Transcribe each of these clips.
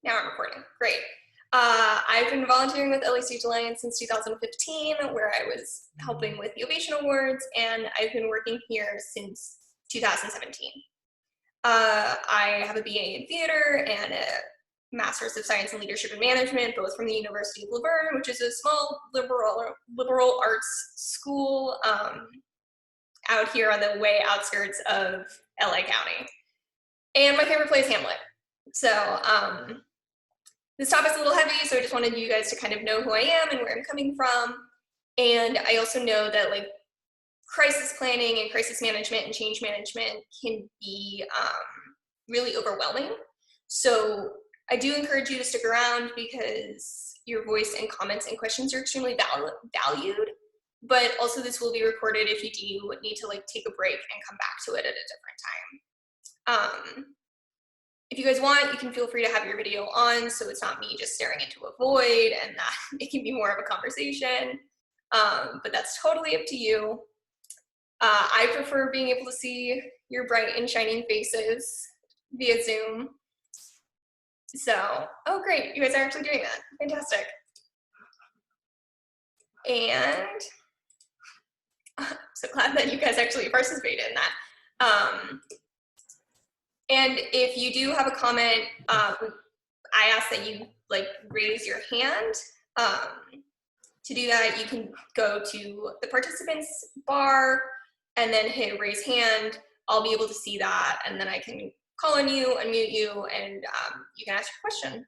Now I'm recording. Great. I've been volunteering with Early Stage Alliance since 2015, where I was helping with the Ovation Awards, and I've been working here since 2017. I have a BA in theater and a Master's of Science in Leadership and Management, both from the University of Laverne, which is a small liberal arts school out here on the way outskirts of LA County. And my favorite play is Hamlet. So this topic's a little heavy, so I just wanted you guys to kind of know who I am and where I'm coming from. And I also know that like crisis planning and crisis management and change management can be really overwhelming. So I do encourage you to stick around because your voice and comments and questions are extremely valued. But also this will be recorded if you do need to like take a break and come back to it at a different time. If you guys want, you can feel free to have your video on so it's not me just staring into a void, and that it can be more of a conversation, but that's totally up to you. I prefer being able to see your bright and shining faces via Zoom. So, oh great, you guys are actually doing that. Fantastic. And I'm so glad that you guys actually participated in that. And if you do have a comment, I ask that you like raise your hand. To do that, you can go to the participants bar and then hit raise hand. I'll be able to see that, and then I can call on you, unmute you, and you can ask your question.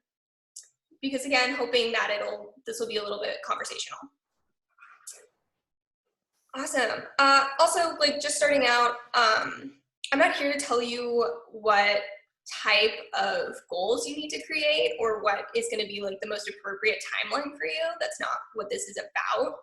Because again, hoping that this will be a little bit conversational. Awesome. Also, like just starting out, I'm not here to tell you what type of goals you need to create or what is going to be like the most appropriate timeline for you. That's not what this is about.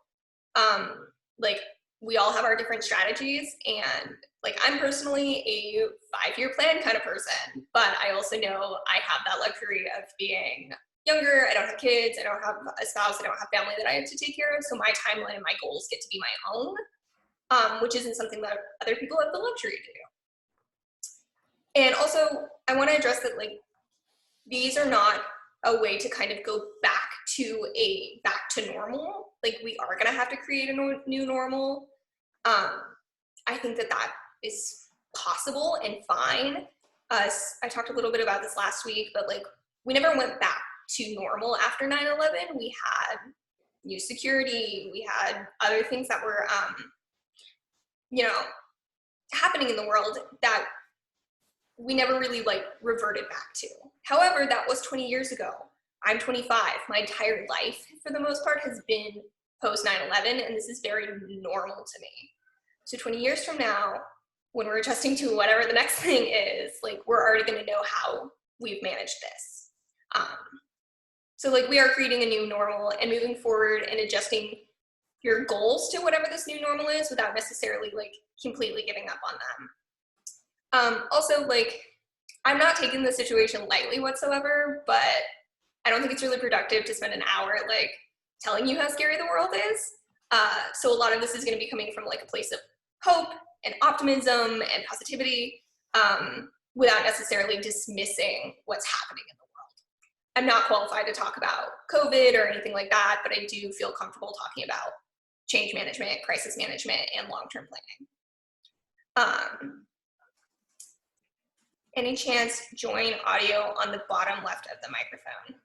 Like we all have our different strategies, and like I'm personally a 5-year plan kind of person, but I also know I have that luxury of being younger. I don't have kids, I don't have a spouse, I don't have family that I have to take care of. So my timeline and my goals get to be my own, which isn't something that other people have the luxury to do. And also, I want to address that like these are not a way to kind of go back to normal. Like we are going to have to create a new normal. I think that is possible and fine. I talked a little bit about this last week, but like we never went back to normal after 9/11. We had new security, we had other things that were, happening in the world that we never really like reverted back to. However, that was 20 years ago. I'm 25. My entire life, for the most part, has been post 9/11, and this is very normal to me. So 20 years from now, when we're adjusting to whatever the next thing is, like we're already going to know how we've managed this. So like we are creating a new normal and moving forward and adjusting your goals to whatever this new normal is without necessarily like completely giving up on them. Also, like, I'm not taking the situation lightly whatsoever, but I don't think it's really productive to spend an hour, like, telling you how scary the world is. So a lot of this is going to be coming from, like, a place of hope and optimism and positivity without necessarily dismissing what's happening in the world. I'm not qualified to talk about COVID or anything like that, but I do feel comfortable talking about change management, crisis management, and long-term planning. Any chance join audio on the bottom left of the microphone?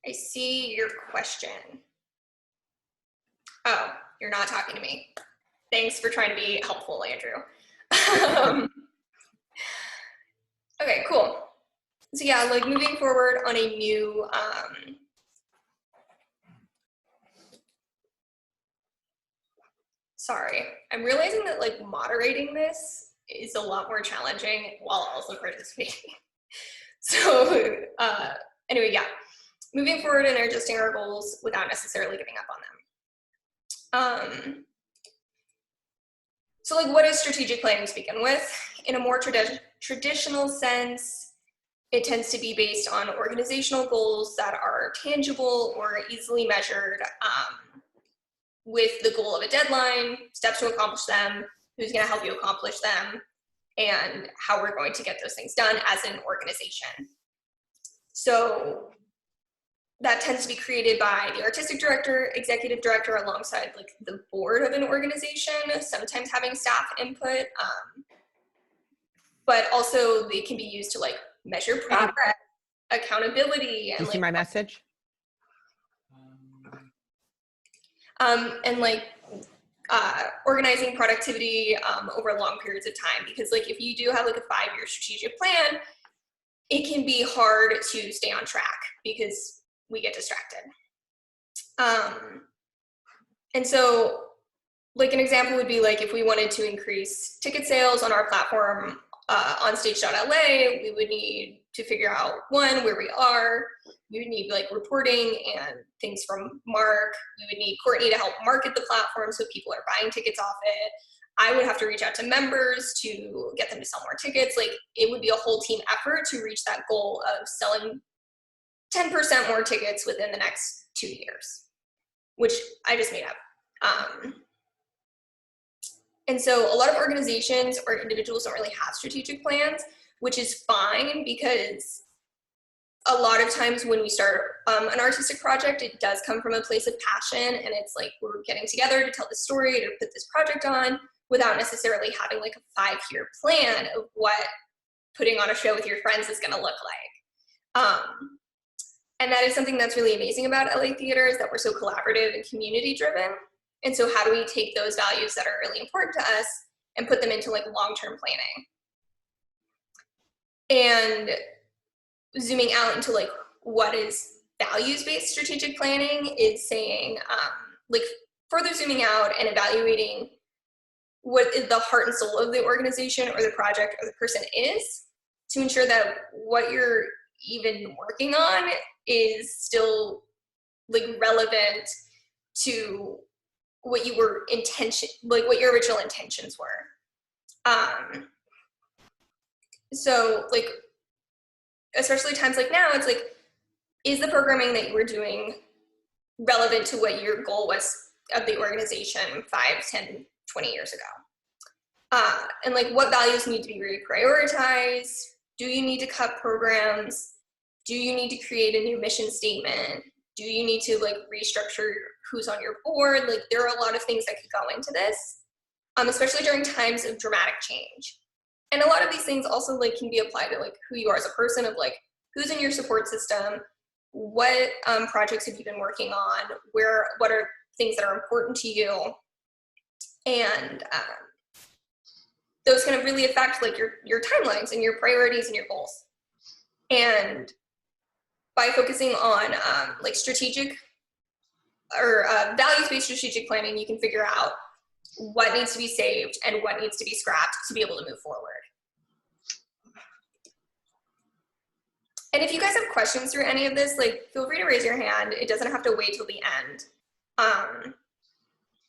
I see your question. Oh, you're not talking to me. Thanks for trying to be helpful, Andrew. Okay, cool. So yeah, like moving forward on a new, sorry, I'm realizing that like moderating this is a lot more challenging while also participating. So anyway, yeah, moving forward and adjusting our goals without necessarily giving up on them. So like what is strategic planning to begin with? In a more traditional sense, it tends to be based on organizational goals that are tangible or easily measured, with the goal of a deadline, steps to accomplish them, who's going to help you accomplish them, and how we're going to get those things done as an organization. So that tends to be created by the artistic director, executive director, alongside like the board of an organization, sometimes having staff input, but also they can be used to like measure progress, accountability, and Do you see my message? And like organizing productivity over long periods of time, because like if you do have like a 5-year strategic plan, it can be hard to stay on track because we get distracted. And so like an example would be like if we wanted to increase ticket sales on our platform onstage.la, we would need to figure out, one, where we are. We would need like reporting and things from Mark. We would need Courtney to help market the platform so people are buying tickets off it. I would have to reach out to members to get them to sell more tickets. Like it would be a whole team effort to reach that goal of selling 10% more tickets within the next 2 years, which I just made up. And so a lot of organizations or individuals don't really have strategic plans, which is fine, because a lot of times when we start an artistic project, it does come from a place of passion, and it's like we're getting together to tell the story, to put this project on, without necessarily having like a 5-year plan of what putting on a show with your friends is gonna look like. And that is something that's really amazing about LA Theater, is that we're so collaborative and community driven. And so how do we take those values that are really important to us and put them into like long-term planning? And zooming out into like what is values-based strategic planning is saying, like further zooming out and evaluating what is the heart and soul of the organization or the project or the person is, to ensure that what you're even working on is still like relevant to what you were what your original intentions were. So like, especially times like now, it's like, is the programming that you were doing relevant to what your goal was of the organization 5, 10, 20 years ago? And like, what values need to be reprioritized? Do you need to cut programs? Do you need to create a new mission statement? Do you need to like restructure who's on your board? Like there are a lot of things that could go into this, especially during times of dramatic change. And a lot of these things also like can be applied to like who you are as a person, of like who's in your support system, what projects have you been working on, what are things that are important to you, and those kind of really affect like your timelines and your priorities and your goals. And by focusing on like strategic or values-based strategic planning, you can figure out what needs to be saved and what needs to be scrapped to be able to move forward. And if you guys have questions through any of this, like feel free to raise your hand. It doesn't have to wait till the end.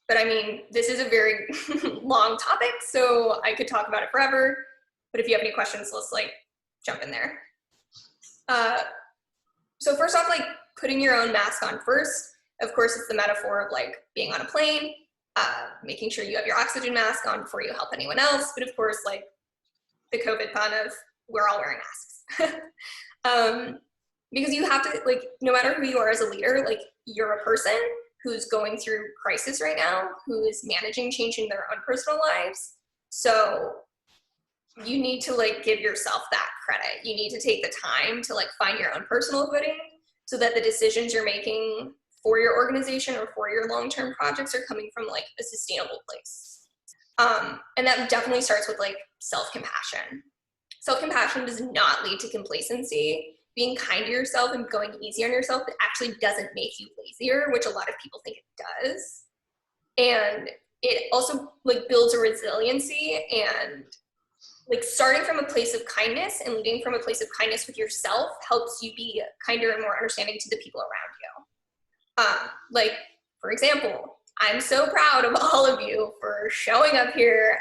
But I mean, this is a very long topic, so I could talk about it forever. But if you have any questions, let's like jump in there. So first off, like putting your own mask on first. Of course, it's the metaphor of like being on a plane, making sure you have your oxygen mask on before you help anyone else. But of course, like the COVID pun of we're all wearing masks. Because you have to, like, no matter who you are as a leader, like you're a person who's going through crisis right now, who is managing change in their own personal lives. So you need to like give yourself that credit. You need to take the time to like find your own personal footing so that the decisions you're making for your organization or for your long-term projects are coming from like a sustainable place. And that definitely starts with like self-compassion. Self-compassion does not lead to complacency. Being kind to yourself and going easy on yourself, it actually doesn't make you lazier, which a lot of people think it does. And it also like builds a resiliency, and like starting from a place of kindness and leading from a place of kindness with yourself helps you be kinder and more understanding to the people around you. Like, for example, I'm so proud of all of you for showing up here,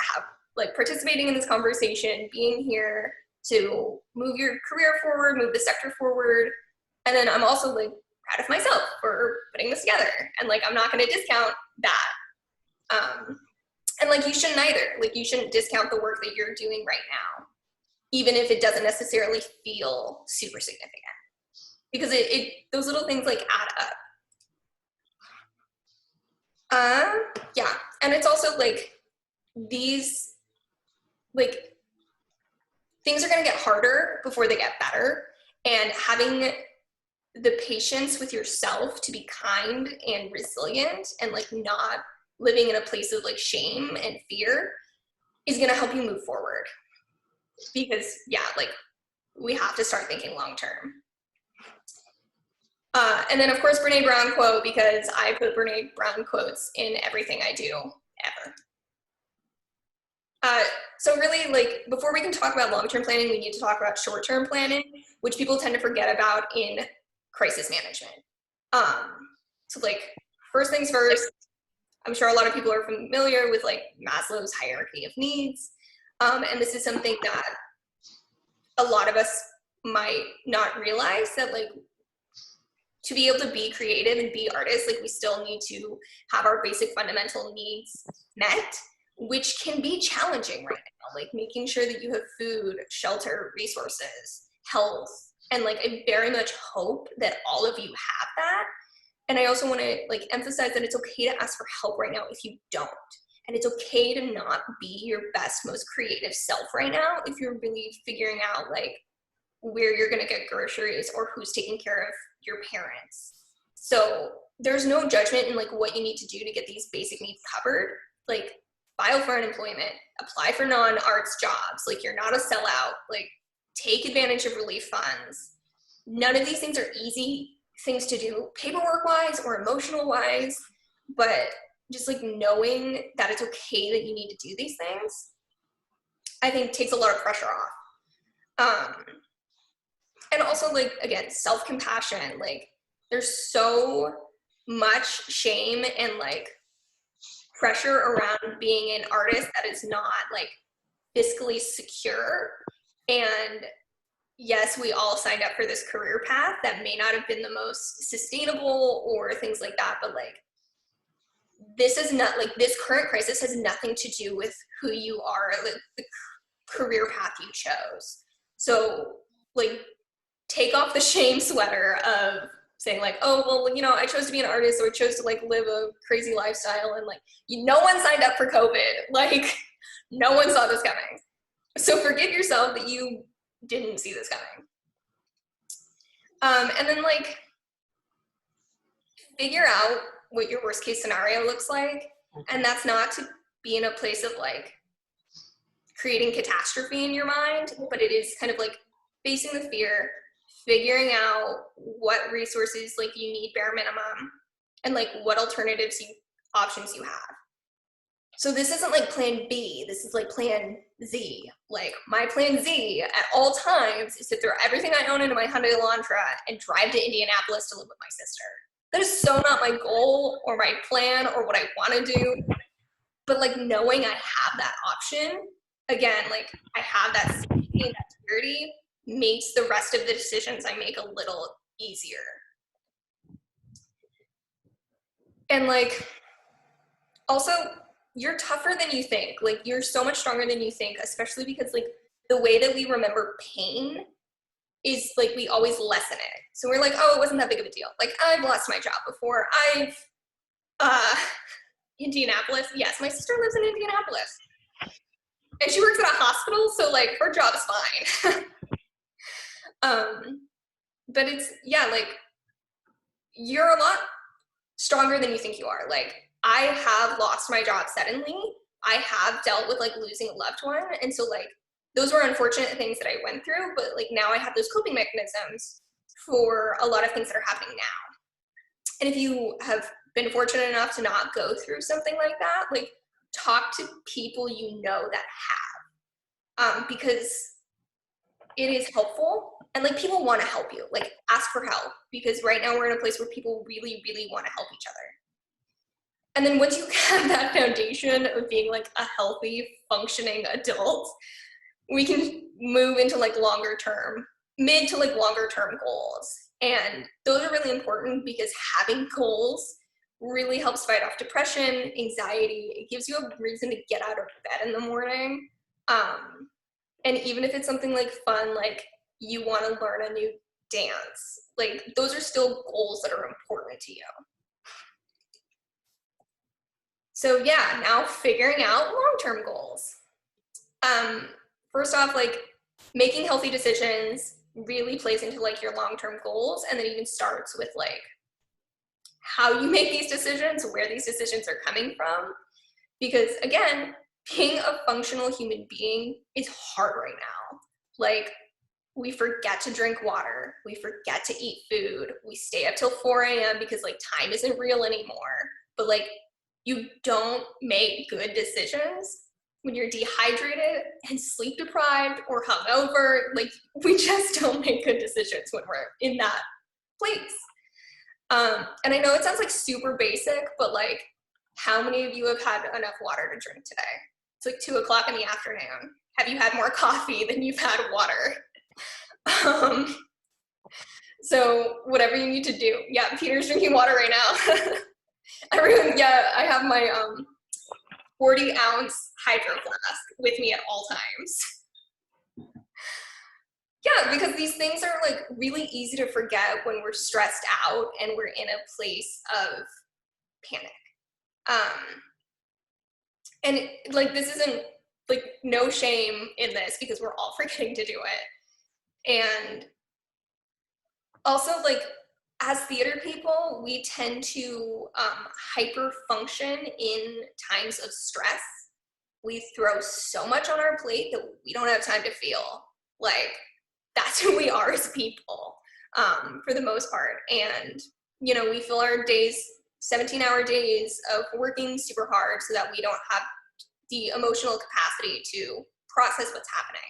like participating in this conversation, being here to move your career forward, move the sector forward. And then I'm also like proud of myself for putting this together. And like, I'm not gonna discount that. And like, you shouldn't either. Like, you shouldn't discount the work that you're doing right now, even if it doesn't necessarily feel super significant, because those little things like add up. Yeah, and it's also like, these, like, things are going to get harder before they get better, and having the patience with yourself to be kind and resilient and like not living in a place of like shame and fear is going to help you move forward. Because yeah, like, we have to start thinking long term. And then of course, Brene Brown quote, because I put Brene Brown quotes in everything I do ever. So really, like, before we can talk about long-term planning, we need to talk about short-term planning, which people tend to forget about in crisis management. So like, first things first, I'm sure a lot of people are familiar with like Maslow's hierarchy of needs. And this is something that a lot of us might not realize, that like, to be able to be creative and be artists, like, we still need to have our basic fundamental needs met, which can be challenging right now, like making sure that you have food, shelter, resources, health, and like, I very much hope that all of you have that. And I also want to like emphasize that it's okay to ask for help right now if you don't. And it's okay to not be your best, most creative self right now if you're really figuring out like where you're going to get groceries or who's taking care of your parents. So there's no judgment in like what you need to do to get these basic needs covered. Like, file for unemployment, apply for non-arts jobs. Like, you're not a sellout. Like, take advantage of relief funds. None of these things are easy things to do paperwork-wise or emotional-wise, but just like knowing that it's okay that you need to do these things, I think takes a lot of pressure off. And also, like, again, self-compassion. Like, there's so much shame and like pressure around being an artist that is not like fiscally secure. And yes, we all signed up for this career path that may not have been the most sustainable or things like that, but like, this is not like, this current crisis has nothing to do with who you are, like the career path you chose. So like, take off the shame sweater of saying like, oh, well, you know, I chose to be an artist, or I chose to like live a crazy lifestyle, and like, no one signed up for COVID. Like, no one saw this coming. So forgive yourself that you didn't see this coming. And then like, figure out what your worst case scenario looks like. And that's not to be in a place of like creating catastrophe in your mind, but it is kind of like facing the fear, figuring out what resources like you need bare minimum, and like what options you have. So this isn't like plan B, this is like plan Z. Like, my plan Z at all times is to throw everything I own into my Hyundai Elantra and drive to Indianapolis to live with my sister. That is so not my goal or my plan or what I want to do. But like, knowing I have that option, again, like, I have that safety and that security, makes the rest of the decisions I make a little easier. And like, also, you're tougher than you think. Like, you're so much stronger than you think, especially because like, the way that we remember pain is like, we always lessen it. So we're like, oh, it wasn't that big of a deal. Like, I've lost my job before. Indianapolis. Yes, my sister lives in Indianapolis. And she works at a hospital, so like, her job is fine. But it's, yeah, like, you're a lot stronger than you think you are. Like, I have lost my job suddenly. I have dealt with like losing a loved one. And so like, those were unfortunate things that I went through, but like, now I have those coping mechanisms for a lot of things that are happening now. And if you have been fortunate enough to not go through something like that, like, talk to people you know that have, because it is helpful. And like, people want to help you. Like, ask for help, because right now we're in a place where people really, really want to help each other. And then once you have that foundation of being like a healthy, functioning adult, we can move into like mid to like longer term goals. And those are really important, because having goals really helps fight off depression, anxiety. It gives you a reason to get out of bed in the morning. And even if it's something like fun, like you want to learn a new dance, like those are still goals that are important to you. So yeah, now figuring out long-term goals. First off, like making healthy decisions really plays into like your long-term goals, and then even starts with like how you make these decisions, where these decisions are coming from. Because again, being a functional human being is hard right now. Like we forget to drink water, we forget to eat food, we stay up till 4 a.m. because like time isn't real anymore. But like you don't make good decisions when you're dehydrated and sleep deprived or hungover. Like we just don't make good decisions when we're in that place. And I know it sounds like super basic, but like how many of you have had enough water to drink today? It's like 2 o'clock in the afternoon. Have you had more coffee than you've had water? So whatever you need to do. Yeah, Peter's drinking water right now. Everyone, yeah, I have my 40-ounce hydro flask with me at all times. Yeah, because these things are like really easy to forget when we're stressed out and we're in a place of panic. And like this isn't like no shame in this because we're all forgetting to do it. And also like as theater people, we tend to hyper function in times of stress. We throw so much on our plate that we don't have time to feel. Like that's who we are as people for the most part. And, you know, we fill our days, 17-hour days of working super hard so that we don't have the emotional capacity to process what's happening.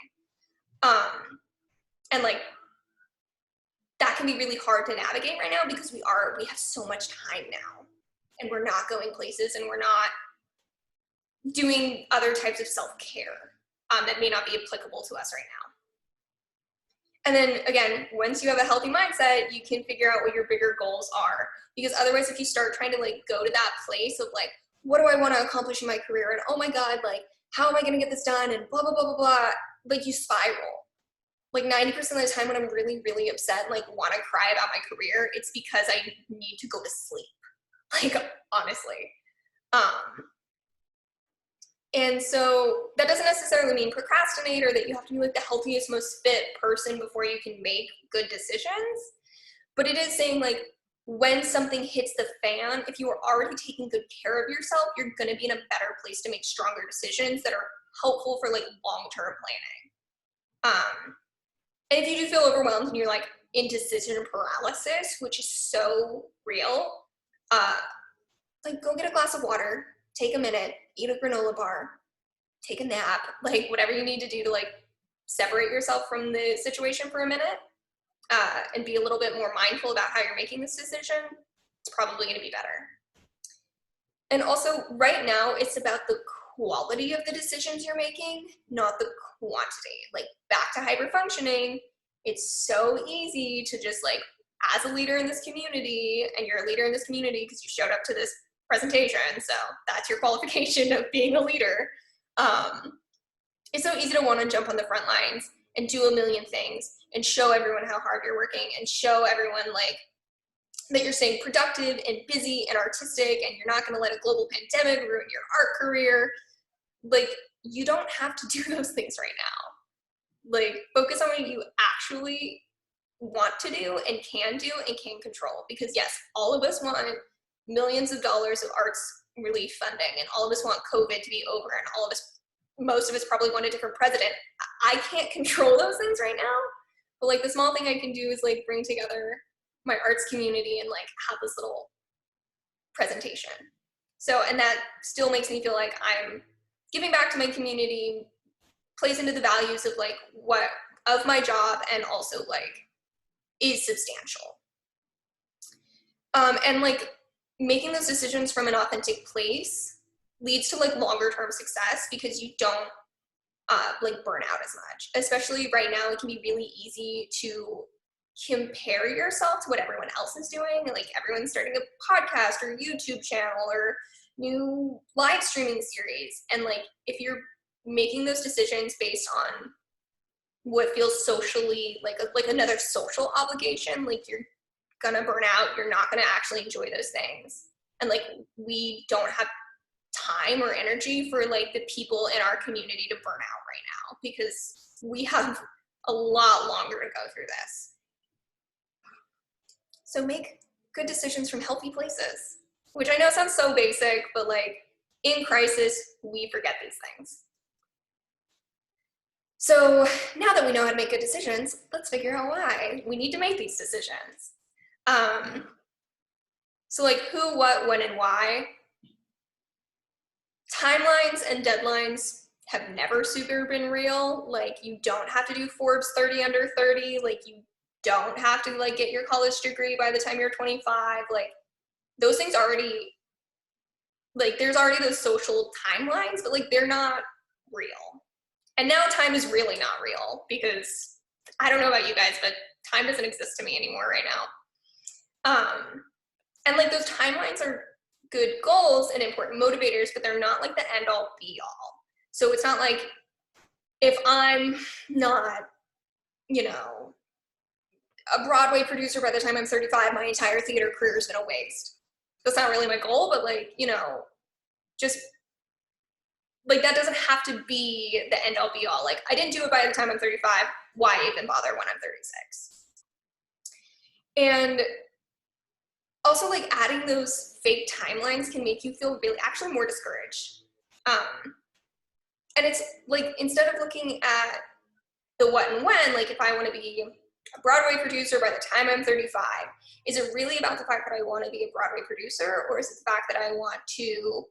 And like, that can be really hard to navigate right now because we have so much time now and we're not going places and we're not doing other types of self-care that may not be applicable to us right now. And then again, once you have a healthy mindset, you can figure out what your bigger goals are. Because otherwise, if you start trying to like go to that place of like, what do I want to accomplish in my career? And oh my God, like, how am I going to get this done? And blah, blah, blah, blah, blah. Like you spiral. Like 90% of the time when I'm really, really upset, like want to cry about my career, it's because I need to go to sleep. Like, honestly. And so that doesn't necessarily mean procrastinate or that you have to be like the healthiest, most fit person before you can make good decisions. But it is saying like when something hits the fan, if you are already taking good care of yourself, you're going to be in a better place to make stronger decisions that are helpful for like long-term planning. And if you do feel overwhelmed and you're like in decision paralysis, which is so real, like go get a glass of water, take a minute, eat a granola bar, take a nap, like whatever you need to do to like separate yourself from the situation for a minute and be a little bit more mindful about how you're making this decision, it's probably going to be better. And also right now it's about the quality of the decisions you're making, not the quantity. Like back to hyperfunctioning, it's so easy to just like, as a leader in this community, and you're a leader in this community because you showed up to this presentation, so that's your qualification of being a leader. It's so easy to want to jump on the front lines and do a million things and show everyone how hard you're working and show everyone like that you're staying productive and busy and artistic and you're not going to let a global pandemic ruin your art career. Like, you don't have to do those things right now. Like, focus on what you actually want to do and can control. Because yes, all of us want millions of dollars of arts relief funding, and all of us want COVID to be over, and most of us probably want a different president. I can't control those things right now, but like the small thing I can do is like bring together my arts community and like have this little presentation. So, and that still makes me feel like I'm giving back to my community, plays into the values of like what of my job, and also like is substantial. And like making those decisions from an authentic place leads to like longer term success because you don't like burn out as much. Especially right now, it can be really easy to compare yourself to what everyone else is doing. Like everyone's starting a podcast or YouTube channel or new live streaming series. And like, if you're making those decisions based on what feels socially like another social obligation, like you're gonna burn out, you're not gonna actually enjoy those things. And like, we don't have time or energy for like the people in our community to burn out right now, because we have a lot longer to go through this. So make good decisions from healthy places, which I know sounds so basic, but like in crisis, we forget these things. So now that we know how to make good decisions, let's figure out why we need to make these decisions. So like who, what, when, and why. Timelines and deadlines have never super been real. Like you don't have to do Forbes 30 under 30. Like you don't have to like get your college degree by the time you're 25. Like those things already, like there's already those social timelines, but like they're not real. And now time is really not real, because I don't know about you guys, but time doesn't exist to me anymore right now. And like those timelines are good goals and important motivators, but they're not like the end all be all. So it's not like if I'm not, you know, a Broadway producer by the time I'm 35, my entire theater career is gonna waste. That's not really my goal, but like, you know, just like that doesn't have to be the end all be all. Like I didn't do it by the time I'm 35, why even bother when I'm 36? And also like adding those fake timelines can make you feel really actually more discouraged. And it's like, instead of looking at the what and when, like if I want to be a Broadway producer by the time I'm 35, is it really about the fact that I want to be a Broadway producer, or is it the fact that I want to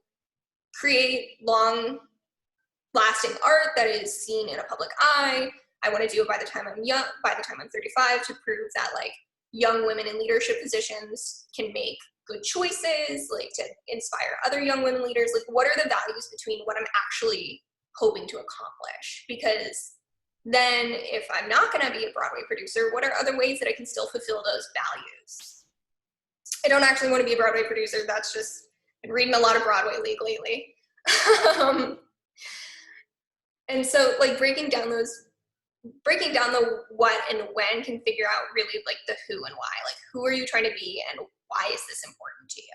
create long lasting art that is seen in a public eye? I want to do it by the time I'm young, by the time I'm 35, to prove that like young women in leadership positions can make good choices, like to inspire other young women leaders. Like what are the values between what I'm actually hoping to accomplish? Because then if I'm not going to be a Broadway producer, what are other ways that I can still fulfill those values? I don't actually want to be a Broadway producer. That's just, I've been reading a lot of Broadway League lately. And so like breaking down the what and when can figure out really like the who and why. Like who are you trying to be and why is this important to you?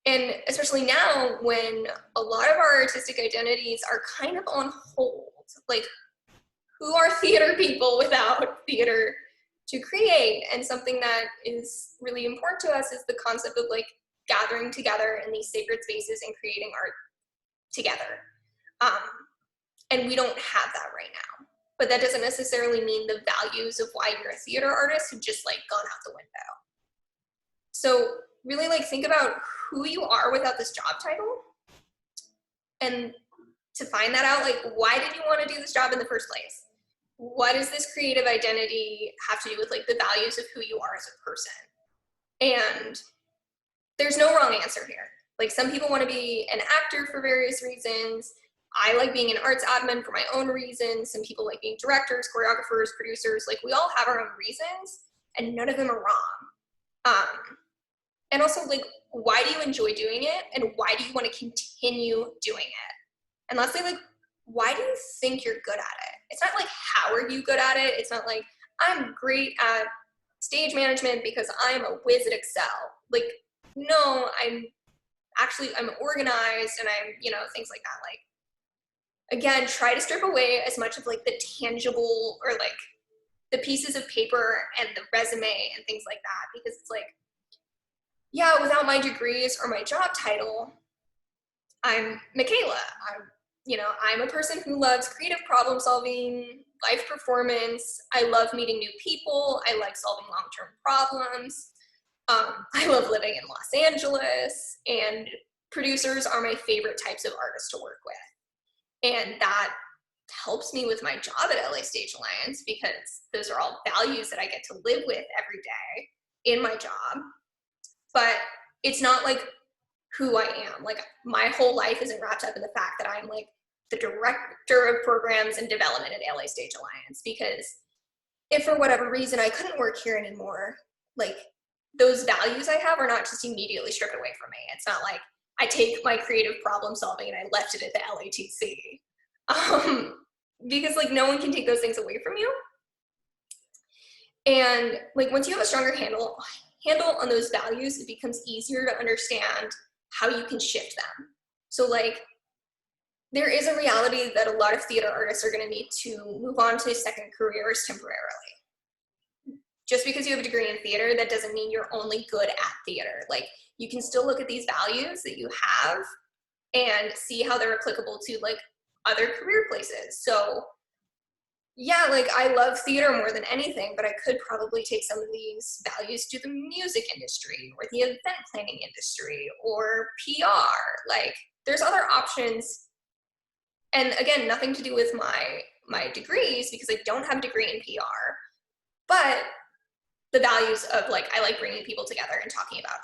And especially now when a lot of our artistic identities are kind of on hold. Like who are theater people without theater to create? And something that is really important to us is the concept of like gathering together in these sacred spaces and creating art together. And we don't have that right now. But that doesn't necessarily mean the values of why you're a theater artist have just like gone out the window. So really like think about who you are without this job title. And to find that out, like why did you want to do this job in the first place? What does this creative identity have to do with like the values of who you are as a person? And there's no wrong answer here. Like some people want to be an actor for various reasons. I like being an arts admin for my own reasons. Some people like being directors, choreographers, producers. Like we all have our own reasons and none of them are wrong. And also like, why do you enjoy doing it? And why do you want to continue doing it? And lastly, like, why do you think you're good at it? It's not like, how are you good at it? It's not like, I'm great at stage management because I'm a whiz at Excel. Like, no, I'm organized and I'm, you know, things like that. Like, again, try to strip away as much of like the tangible or like the pieces of paper and the resume and things like that, because it's like, yeah, without my degrees or my job title, I'm Michaela. I'm a person who loves creative problem solving, live performance. I love meeting new people. I like solving long-term problems. I love living in Los Angeles, and producers are my favorite types of artists to work with. And that helps me with my job at LA Stage Alliance, because those are all values that I get to live with every day in my job. But it's not like who I am. Like my whole life isn't wrapped up in the fact that I'm like the director of programs and development at LA Stage Alliance, because if for whatever reason I couldn't work here anymore, like those values I have are not just immediately stripped away from me. It's not like I take my creative problem solving and I left it at the LATC. Because like no one can take those things away from you. And like once you have a stronger handle on those values, it becomes easier to understand how you can shift them. So like there is a reality that a lot of theater artists are going to need to move on to second careers temporarily. Just because you have a degree in theater, that doesn't mean you're only good at theater. Like you can still look at these values that you have and see how they're applicable to like other career places. So yeah, like I love theater more than anything, but I could probably take some of these values to the music industry or the event planning industry or PR. Like there's other options. And again, nothing to do with my degrees because I don't have a degree in PR, but the values of like, I like bringing people together and talking about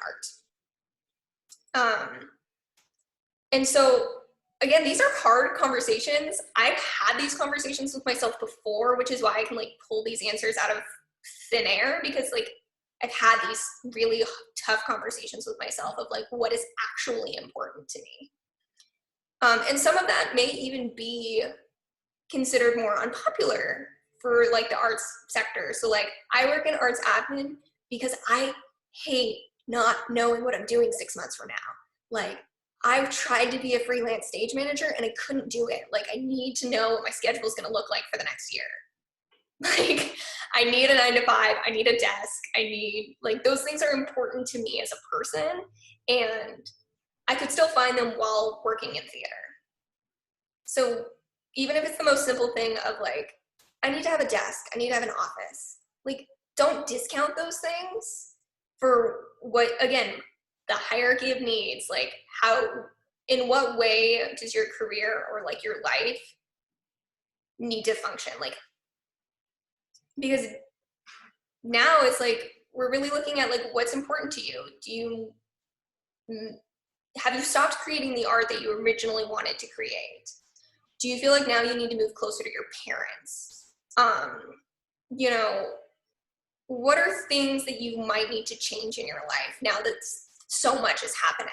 art. And so again, these are hard conversations. I've had these conversations with myself before, which is why I can like pull these answers out of thin air, because like I've had these really tough conversations with myself of like, what is actually important to me? And some of that may even be considered more unpopular for like the arts sector. So like I work in arts admin because I hate not knowing what I'm doing 6 months from now. Like I've tried to be a freelance stage manager and I couldn't do it. Like I need to know what my schedule is going to look like for the next year. Like I need a 9 to 5, I need a desk, I need like those things are important to me as a person, and I could still find them while working in theater. So even if it's the most simple thing of like, I need to have a desk, I need to have an office, like don't discount those things for what, again, the hierarchy of needs, like how, in what way does your career or like your life need to function? Like, because now it's like, we're really looking at like, what's important to you? Have you stopped creating the art that you originally wanted to create? Do you feel like now you need to move closer to your parents? You know, what are things that you might need to change in your life now that so much is happening?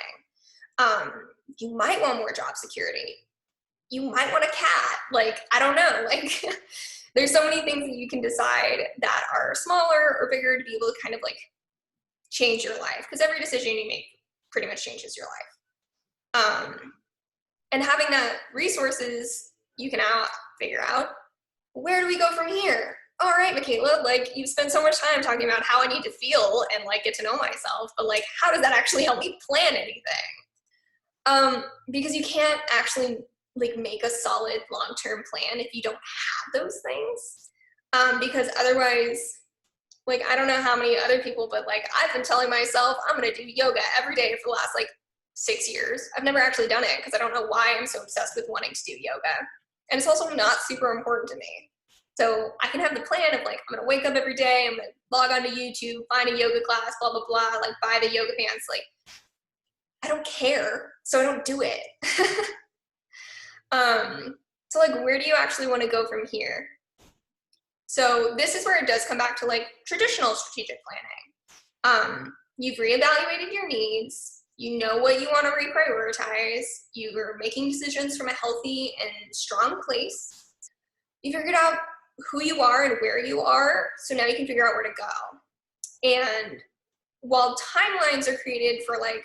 You might want more job security. You might want a cat. Like, I don't know. Like, there's so many things that you can decide that are smaller or bigger to be able to kind of like change your life, because every decision you make pretty much changes your life. And having that resources, you can figure out, where do we go from here? All right, Michaela, like you've spent so much time talking about how I need to feel and like get to know myself, but like, how does that actually help me plan anything? Because you can't actually like make a solid long-term plan if you don't have those things. Because otherwise, like, I don't know how many other people, but like I've been telling myself I'm gonna do yoga every day for the last like 6 years. I've never actually done it because I don't know why I'm so obsessed with wanting to do yoga. And it's also not super important to me. So I can have the plan of like, I'm gonna wake up every day, I'm gonna log onto YouTube, find a yoga class, blah, blah, blah, like buy the yoga pants. Like, I don't care, so I don't do it. So like, where do you actually wanna go from here? So this is where it does come back to like traditional strategic planning. You've reevaluated your needs, you know what you want to reprioritize, you are making decisions from a healthy and strong place, you figured out who you are and where you are, so now you can figure out where to go. And while timelines are created for like,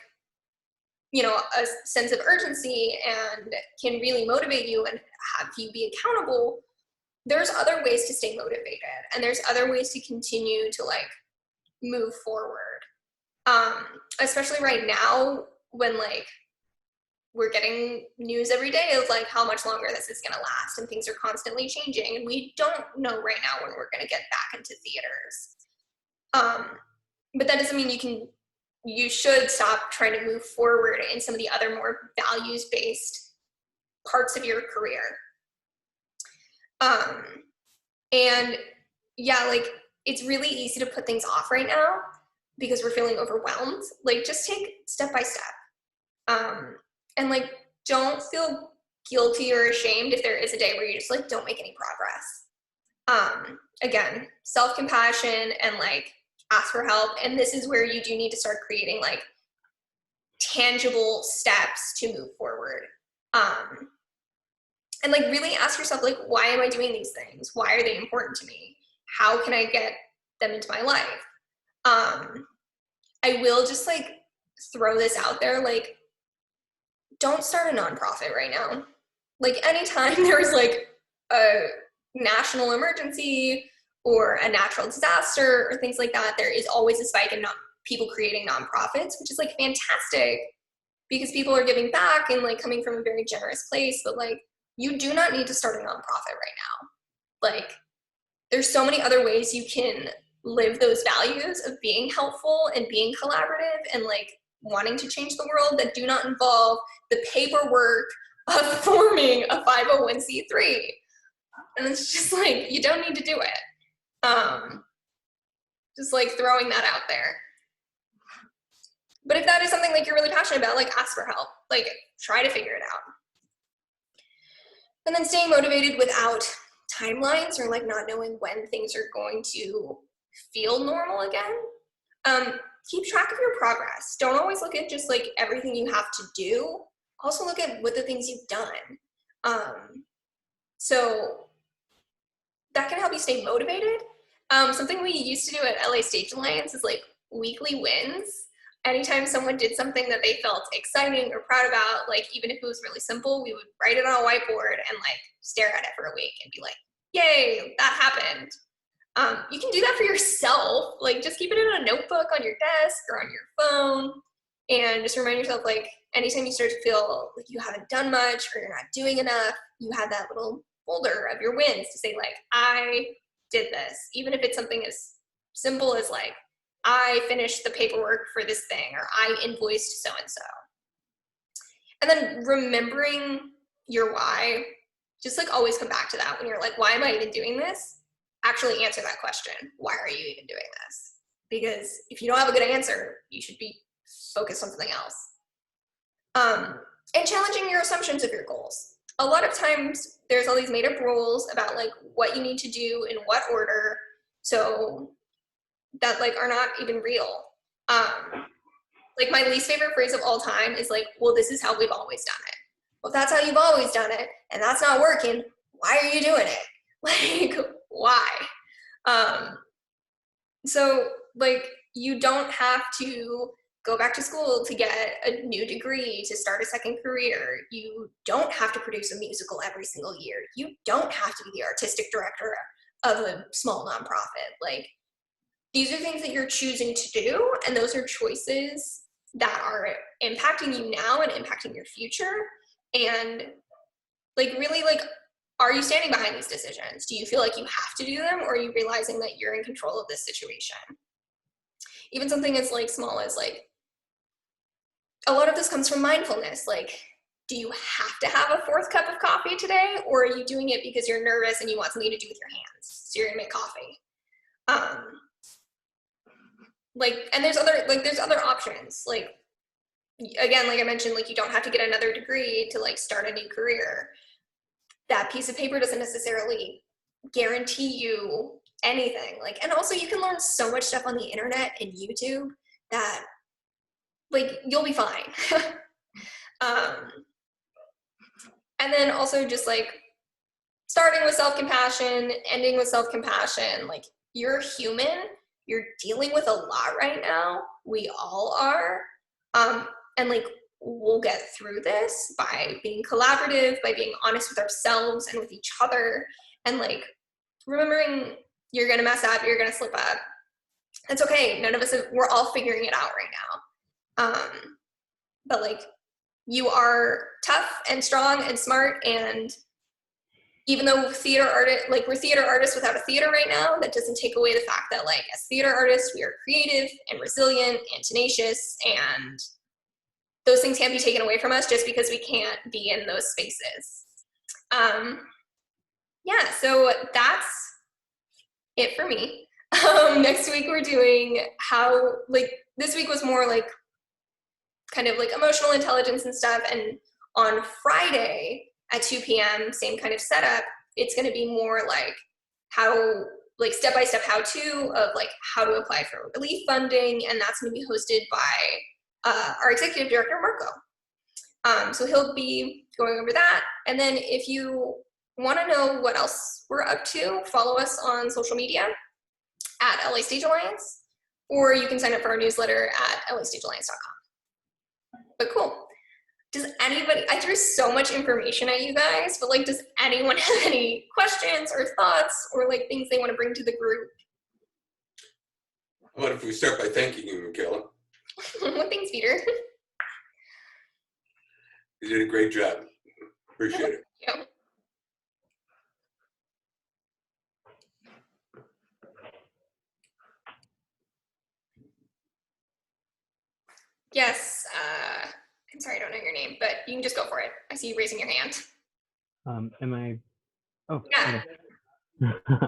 you know, a sense of urgency and can really motivate you and have you be accountable, there's other ways to stay motivated and there's other ways to continue to like move forward. Especially right now when like we're getting news every day of like how much longer this is going to last and things are constantly changing and we don't know right now when we're going to get back into theaters. But that doesn't mean you should stop trying to move forward in some of the other more values-based parts of your career. And yeah, like it's really easy to put things off right now because we're feeling overwhelmed. Like just take step by step. And like, don't feel guilty or ashamed if there is a day where you just like don't make any progress. Again, self-compassion and like ask for help. And this is where you do need to start creating like tangible steps to move forward. And like really ask yourself, like, why am I doing these things? Why are they important to me? How can I get them into my life? I will just like throw this out there, like, don't start a nonprofit right now. Like anytime there's like a national emergency or a natural disaster or things like that, there is always a spike in people creating nonprofits, which is like fantastic because people are giving back and like coming from a very generous place. But like, you do not need to start a nonprofit right now. Like, there's so many other ways you can live those values of being helpful and being collaborative and like wanting to change the world that do not involve the paperwork of forming a 501c3. And it's just like, you don't need to do it. Just like throwing that out there. But if that is something like you're really passionate about, like ask for help, like try to figure it out. And then staying motivated without timelines or like not knowing when things are going to feel normal again. Keep track of your progress. Don't always look at just like everything you have to do. Also look at what the things you've done. So that can help you stay motivated. Something we used to do at LA Stage Alliance is like weekly wins. Anytime someone did something that they felt exciting or proud about, like even if it was really simple, we would write it on a whiteboard and like stare at it for a week and be like, yay, that happened. You can do that for yourself. Like just keep it in a notebook on your desk or on your phone and just remind yourself, like anytime you start to feel like you haven't done much or you're not doing enough, you have that little folder of your wins to say like, I did this. Even if it's something as simple as like, I finished the paperwork for this thing, or I invoiced so-and-so. And then remembering your why, just like always come back to that when you're like, why am I even doing this? Actually answer that question. Why are you even doing this? Because if you don't have a good answer, you should be focused on something else. And challenging your assumptions of your goals. A lot of times there's all these made up rules about like what you need to do in what order. So that like are not even real. Like my least favorite phrase of all time is like, well, this is how we've always done it. Well, if that's how you've always done it and that's not working, why are you doing it? Like, why? So like, you don't have to go back to school to get a new degree, to start a second career. You don't have to produce a musical every single year. You don't have to be the artistic director of a small nonprofit. Like, these are things that you're choosing to do, and those are choices that are impacting you now and impacting your future. And like really, like, are you standing behind these decisions? Do you feel like you have to do them, or are you realizing that you're in control of this situation? Even something as like small as like, a lot of this comes from mindfulness. Like, do you have to have a fourth cup of coffee today, or are you doing it because you're nervous and you want something to do with your hands? So you're gonna make coffee. Like, and there's other options. Like, again, like I mentioned, like you don't have to get another degree to like start a new career. That piece of paper doesn't necessarily guarantee you anything. Like, and also you can learn so much stuff on the internet and YouTube that like you'll be fine. And then also just like starting with self-compassion, ending with self-compassion. Like, you're human. You're dealing with a lot right now. We all are. And like, we'll get through this by being collaborative, by being honest with ourselves and with each other, and like remembering you're gonna mess up, you're gonna slip up. It's okay. None of us we're all figuring it out right now. But like, you are tough and strong and smart, and even though we're theater artists without a theater right now, that doesn't take away the fact that like as theater artists, we are creative and resilient and tenacious, and those things can't be taken away from us just because we can't be in those spaces. Yeah, so that's it for me. Next week we're doing how, like, this week was more like kind of like emotional intelligence and stuff, and on Friday at 2 p.m., same kind of setup, it's going to be more like how, like step-by-step how-to of like how to apply for relief funding, and that's going to be hosted by our executive director, Marco. So he'll be going over that. And then if you want to know what else we're up to, follow us on social media at LA Stage Alliance, or you can sign up for our newsletter at lastagealliance.com. But cool. Does anybody, I threw so much information at you guys, but like, does anyone have any questions or thoughts or like things they want to bring to the group? What if we start by thanking you, Michaela? Well, thanks, Peter. You did a great job. Appreciate it. Yeah. Yes, I'm sorry, I don't know your name, but you can just go for it. I see you raising your hand. Am I? Oh, Yeah. okay.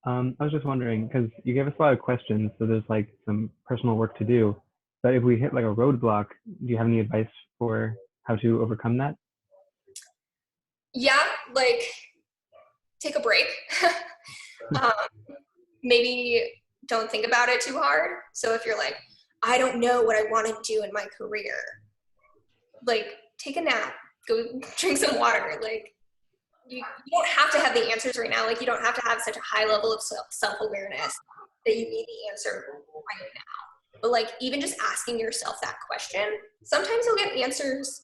I was just wondering, because you gave us a lot of questions, so there's like some personal work to do. But if we hit like a roadblock, do you have any advice for how to overcome that? Yeah, like take a break. Maybe don't think about it too hard. So if you're like, I don't know what I want to do in my career, like take a nap, go drink some water. Like you don't have to have the answers right now. Like you don't have to have such a high level of self-awareness that you need the answer right now. But like even just asking yourself that question, sometimes you'll get answers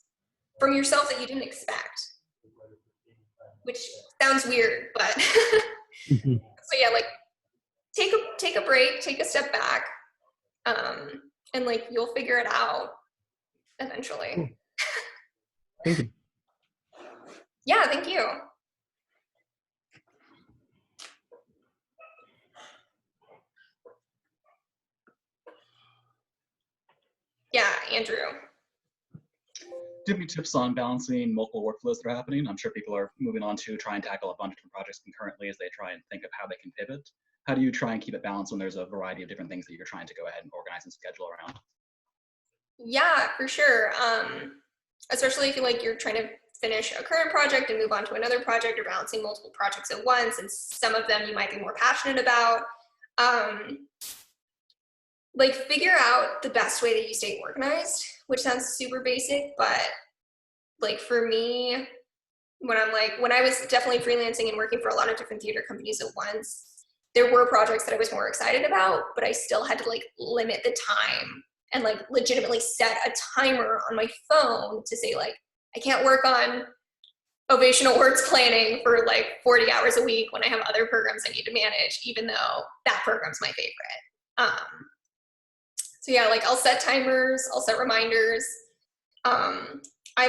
from yourself that you didn't expect, which sounds weird, but so yeah, like take a break, take a step back, and like you'll figure it out eventually. Cool. Thank you. Yeah, thank you. Yeah, Andrew. Do you have any tips on balancing multiple workflows that are happening? I'm sure people are moving on to try and tackle a bunch of different projects concurrently as they try and think of how they can pivot. How do you try and keep it balanced when there's a variety of different things that you're trying to go ahead and organize and schedule around? Yeah, for sure. Especially if you're trying to finish a current project and move on to another project, or balancing multiple projects at once, and some of them you might be more passionate about. Like figure out the best way that you stay organized, which sounds super basic, but like for me, when I was definitely freelancing and working for a lot of different theater companies at once, there were projects that I was more excited about, but I still had to like limit the time and like legitimately set a timer on my phone to say like, I can't work on ovational words planning for like 40 hours a week when I have other programs I need to manage, even though that program's my favorite. So yeah, like I'll set timers, I'll set reminders. I'm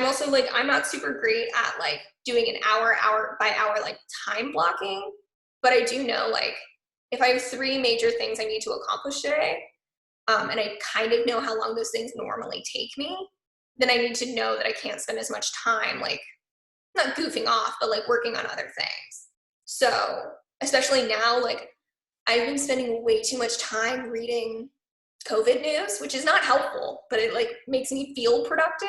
also like, I'm not super great at like doing an hour by hour like time blocking, but I do know like if I have 3 major things I need to accomplish today, and I kind of know how long those things normally take me, then I need to know that I can't spend as much time like not goofing off, but like working on other things. So especially now, like I've been spending way too much time reading COVID news, which is not helpful, but it like makes me feel productive.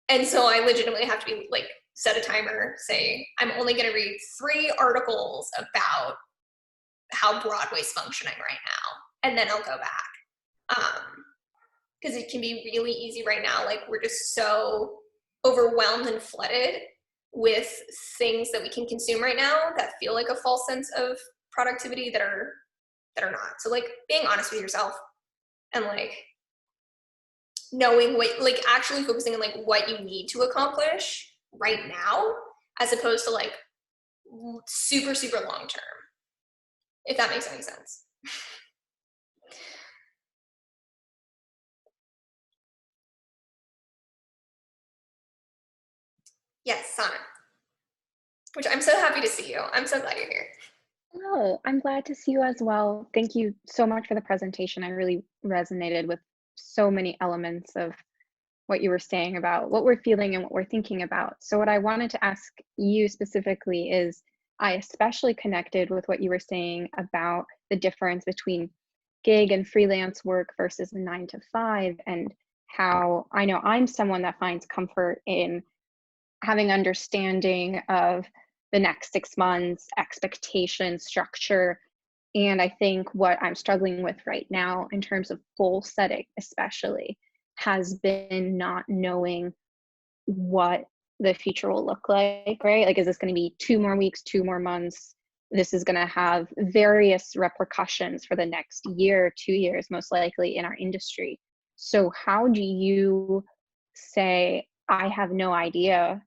And so I legitimately have to be like set a timer, say I'm only going to read 3 articles about how Broadway's functioning right now, and then I'll go back. Because it can be really easy right now. Like we're just so overwhelmed and flooded with things that we can consume right now that feel like a false sense of productivity that are not. So like being honest with yourself and like knowing what, like actually focusing on like what you need to accomplish right now, as opposed to like super, super long term, if that makes any sense. Yes, Sana. Which I'm so happy to see you. I'm so glad you're here. Oh, I'm glad to see you as well. Thank you so much for the presentation. I really resonated with so many elements of what you were saying about what we're feeling and what we're thinking about. So what I wanted to ask you specifically is, I especially connected with what you were saying about the difference between gig and freelance work versus the 9 to 5, and how I know I'm someone that finds comfort in having understanding of the next 6 months, expectation, structure. And I think what I'm struggling with right now in terms of goal setting, especially, has been not knowing what the future will look like, right? Like, is this going to be 2 more weeks, 2 more months? This is going to have various repercussions for the next year, 2 years, most likely in our industry. So how do you say, I have no idea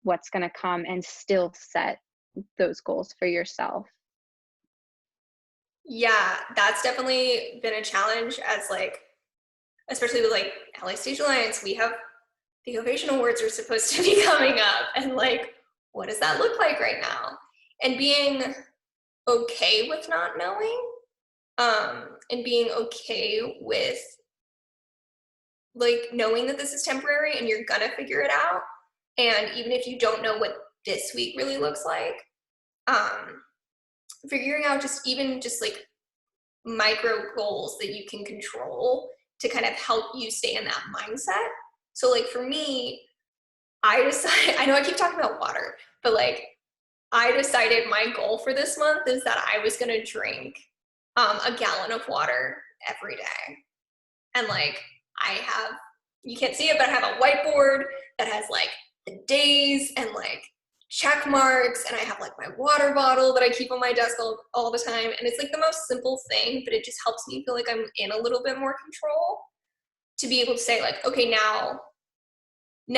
what's going to come, and still set those goals for yourself? Yeah, that's definitely been a challenge as like, especially with like LA Stage Alliance, we have the Ovation Awards are supposed to be coming up, and like, what does that look like right now? And being okay with not knowing, and being okay with like knowing that this is temporary and you're gonna figure it out. And even if you don't know what this week really looks like, figuring out just like micro goals that you can control to kind of help you stay in that mindset. So like for me, I decided, I know I keep talking about water, but like I decided my goal for this month is that I was gonna drink a gallon of water every day. And like you can't see it, but I have a whiteboard that has like the days and like check marks, and I have like my water bottle that I keep on my desk all the time. And it's like the most simple thing, but it just helps me feel like I'm in a little bit more control to be able to say like, okay, now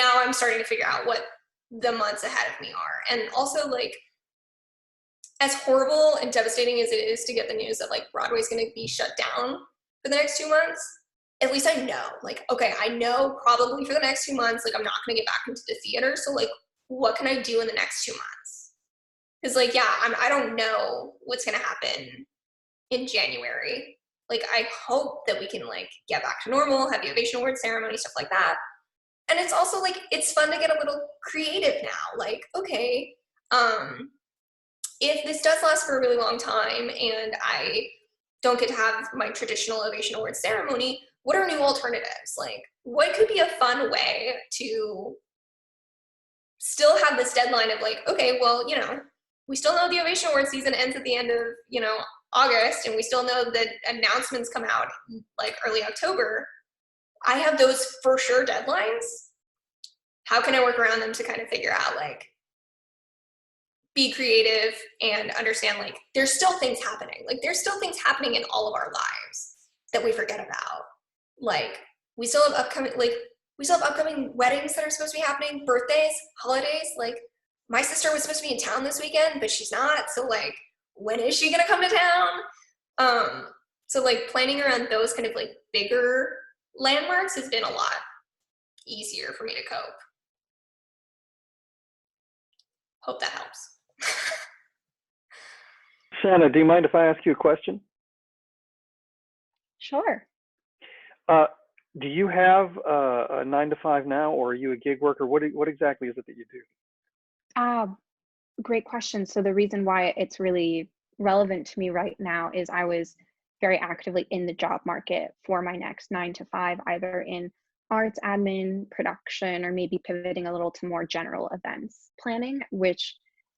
I'm starting to figure out what the months ahead of me are. And also like, as horrible and devastating as it is to get the news that like Broadway's going to be shut down for the next 2 months, at least I know, like, okay, I know probably for the next 2 months, like I'm not going to get back into the theater. So like, what can I do in the next 2 months? Because like, yeah, I don't know what's going to happen in January. Like, I hope that we can like get back to normal, have the Ovation Awards ceremony, stuff like that. And it's also like, it's fun to get a little creative now. Like, okay, if this does last for a really long time and I don't get to have my traditional Ovation Awards ceremony, what are new alternatives? Like, what could be a fun way to still have this deadline of like, okay, well, we still know the Ovation Awards season ends at the end of, August, and we still know that announcements come out like early October. I have those for sure deadlines. How can I work around them to kind of figure out like, be creative and understand like there's still things happening. Like there's still things happening in all of our lives that we forget about. Like we still have upcoming weddings that are supposed to be happening, birthdays, holidays. Like my sister was supposed to be in town this weekend, but she's not. So like, when is she gonna come to town? So like planning around those kind of like bigger landmarks has been a lot easier for me to cope. Hope that helps. Shanna, do you mind if I ask you a question? Sure. Do you have a 9 to 5 now, or are you a gig worker? What exactly is it that you do? Great question. So the reason why it's really relevant to me right now is I was very actively in the job market for my next 9 to 5, either in arts, admin, production, or maybe pivoting a little to more general events planning, which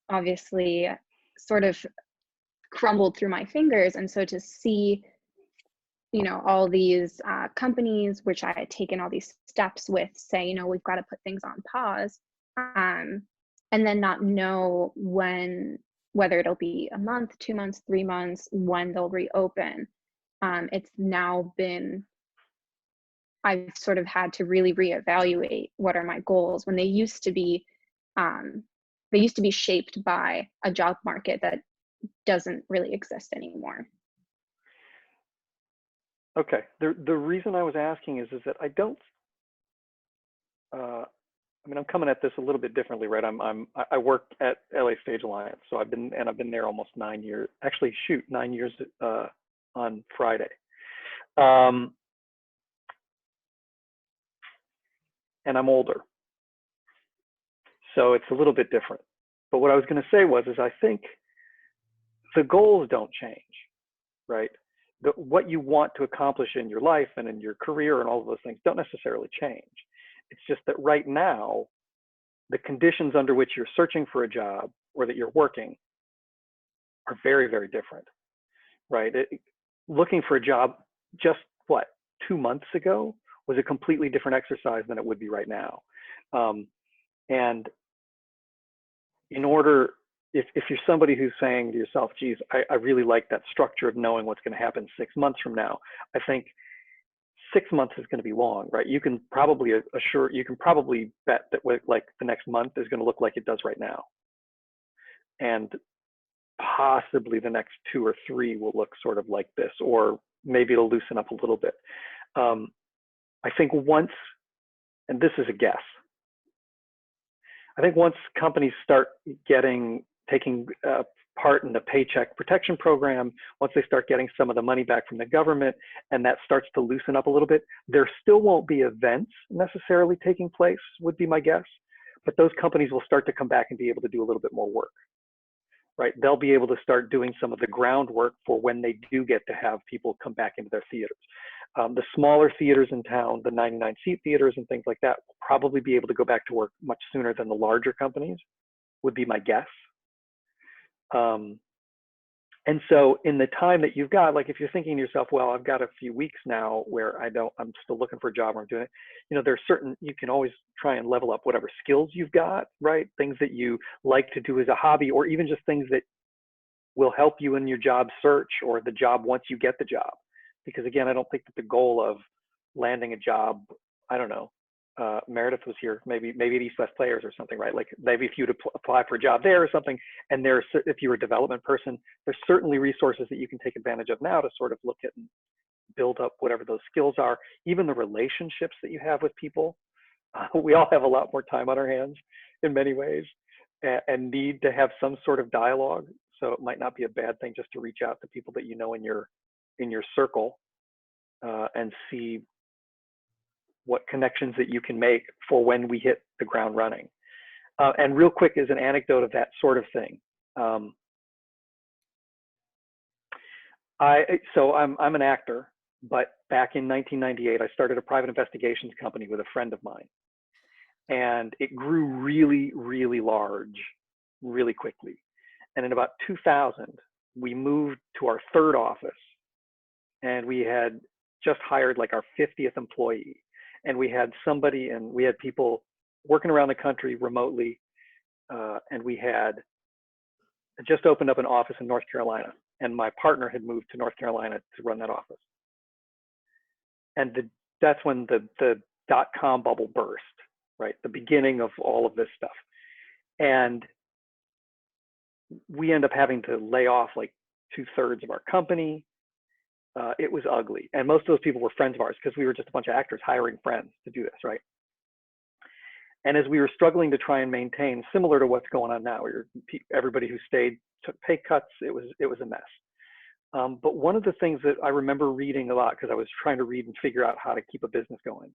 obviously sort of crumbled through my fingers. And so to see, all these companies, which I had taken all these steps with, say, we've got to put things on pause, and then not know whether it'll be a month, 2 months, 3 months, when they'll reopen. It's now been, I've sort of had to really reevaluate what are my goals when they used to be shaped by a job market that doesn't really exist anymore. Okay. The reason I was asking is that I don't. I'm coming at this a little bit differently, right? I work at LA Stage Alliance, so I've been there almost 9 years. Actually, 9 years on Friday. And I'm older, so it's a little bit different. But what I was going to say is I think the goals don't change, right? What you want to accomplish in your life and in your career and all of those things don't necessarily change. It's just that right now, the conditions under which you're searching for a job or that you're working are very, very different, right? Looking for a job just what, 2 months ago was a completely different exercise than it would be right now. And in order, if you're somebody who's saying to yourself, geez, I really like that structure of knowing what's going to happen 6 months from now, I think 6 months is going to be long, right? You can probably bet that like the next month is going to look like it does right now. And possibly the next 2 or 3 will look sort of like this, or maybe it'll loosen up a little bit. I think once, and this is a guess, I think once companies start taking part in the Paycheck Protection Program, once they start getting some of the money back from the government, and that starts to loosen up a little bit, there still won't be events necessarily taking place, would be my guess, but those companies will start to come back and be able to do a little bit more work, right? They'll be able to start doing some of the groundwork for when they do get to have people come back into their theaters. The smaller theaters in town, the 99-seat theaters and things like that, will probably be able to go back to work much sooner than the larger companies, would be my guess. And so in the time that you've got, like if you're thinking to yourself, well, I've got a few weeks now where I'm still looking for a job or I'm doing it, you know, there's certain, you can always try and level up whatever skills you've got, right? Things that you like to do as a hobby, or even just things that will help you in your job search or the job once you get the job. Because again, I don't think that the goal of landing a job, I don't know, Meredith was here, maybe at East West Players or something, right? Like maybe if you'd apply for a job there or something, and if you're a development person, there's certainly resources that you can take advantage of now to sort of look at and build up whatever those skills are. Even the relationships that you have with people, we all have a lot more time on our hands in many ways, and need to have some sort of dialogue. So it might not be a bad thing just to reach out to people that you know in your circle and see what connections that you can make for when we hit the ground running. And real quick is an anecdote of that sort of thing. So I'm an actor, but back in 1998, I started a private investigations company with a friend of mine. And it grew really, really large, really quickly. And in about 2000, we moved to our 3rd office, and we had just hired like our 50th employee. And we had we had people working around the country remotely. And we had just opened up an office in North Carolina. And my partner had moved to North Carolina to run that office. And that's when the .com bubble burst, right? The beginning of all of this stuff. And we end up having to lay off like 2/3 of our company. It was ugly. And most of those people were friends of ours because we were just a bunch of actors hiring friends to do this, right? And as we were struggling to try and maintain, similar to what's going on now, everybody who stayed took pay cuts. It was a mess. But one of the things that I remember reading a lot, because I was trying to read and figure out how to keep a business going,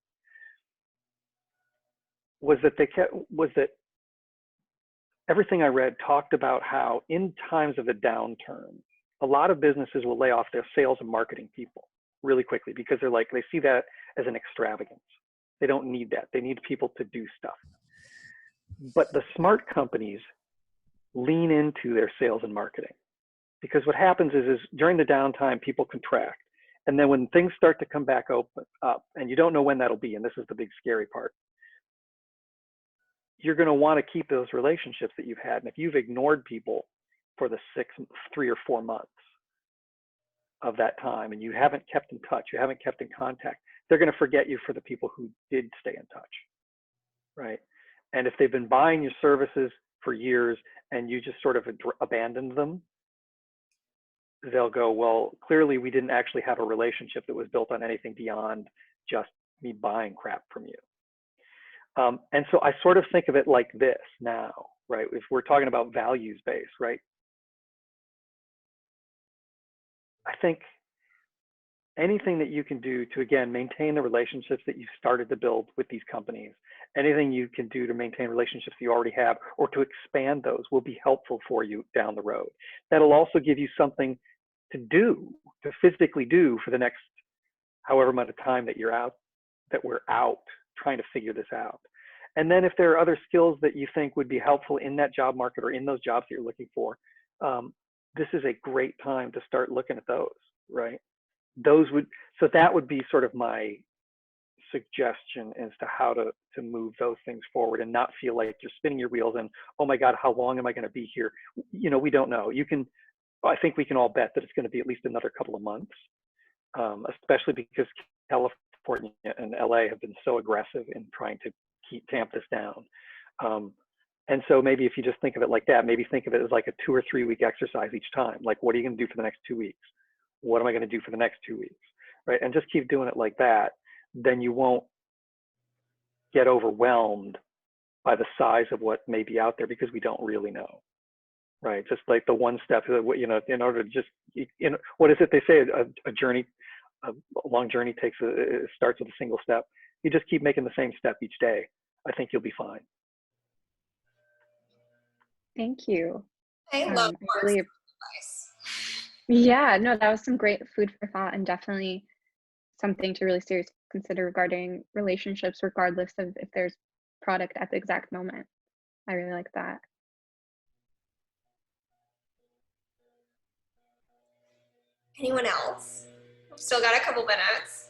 was that everything I read talked about how in times of a downturn, a lot of businesses will lay off their sales and marketing people really quickly because they see that as an extravagance. They don't need that. They need people to do stuff. But the smart companies lean into their sales and marketing, because what happens is during the downtime, people contract. And then when things start to come back up, and you don't know when that'll be, and this is the big scary part, you're going to want to keep those relationships that you've had. And if you've ignored people for the 3 or 4 months of that time, and you haven't kept in touch, you haven't kept in contact, they're going to forget you for the people who did stay in touch, right? And if they've been buying your services for years and you just sort of abandoned them, they'll go, well, clearly we didn't actually have a relationship that was built on anything beyond just me buying crap from you. And so I sort of think of it like this now, right? If we're talking about values-based, right? I think anything that you can do to, again, maintain the relationships that you started to build with these companies, anything you can do to maintain relationships you already have or to expand those will be helpful for you down the road. That'll also give you something to do, to physically do for the next however amount of time that we're out trying to figure this out. And then if there are other skills that you think would be helpful in that job market or in those jobs that you're looking for, this is a great time to start looking at those, right? So that would be sort of my suggestion as to how to move those things forward and not feel like you're spinning your wheels and, oh my God, how long am I going to be here? We don't know. I think we can all bet that it's going to be at least another couple of months, especially because California and LA have been so aggressive in trying to tamp this down. And so maybe if you just think of it like that, maybe think of it as like a 2 or 3 week exercise each time. Like, what are you going to do for the next 2 weeks? What am I going to do for the next 2 weeks? Right? And just keep doing it like that. Then you won't get overwhelmed by the size of what may be out there because we don't really know. Right? Just like the one step, in order to just, what is it they say? A long journey starts with a single step. You just keep making the same step each day. I think you'll be fine. Thank you. I love I really, advice. yeah, no, that was some great food for thought and definitely something to really seriously consider regarding relationships, regardless of if there's product at the exact moment. I really like that. Anyone else? We've still got a couple minutes.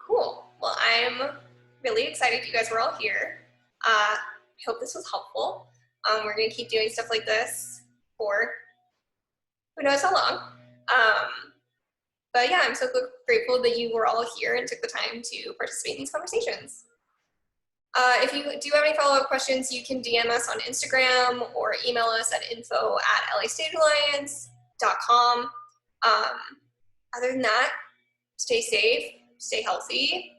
Cool. Well, I'm really excited you guys were all here. I hope this was helpful. We're going to keep doing stuff like this for who knows how long. But yeah, I'm so grateful that you were all here and took the time to participate in these conversations. If you do have any follow-up questions, you can DM us on Instagram or email us at info@lastatealliance.com. Other than that, stay safe, stay healthy,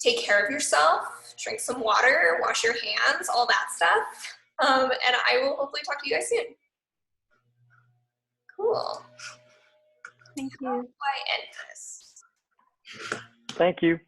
take care of yourself, drink some water, wash your hands, all that stuff. And I will hopefully talk to you guys soon. Cool. Thank you. How do I end this? Thank you.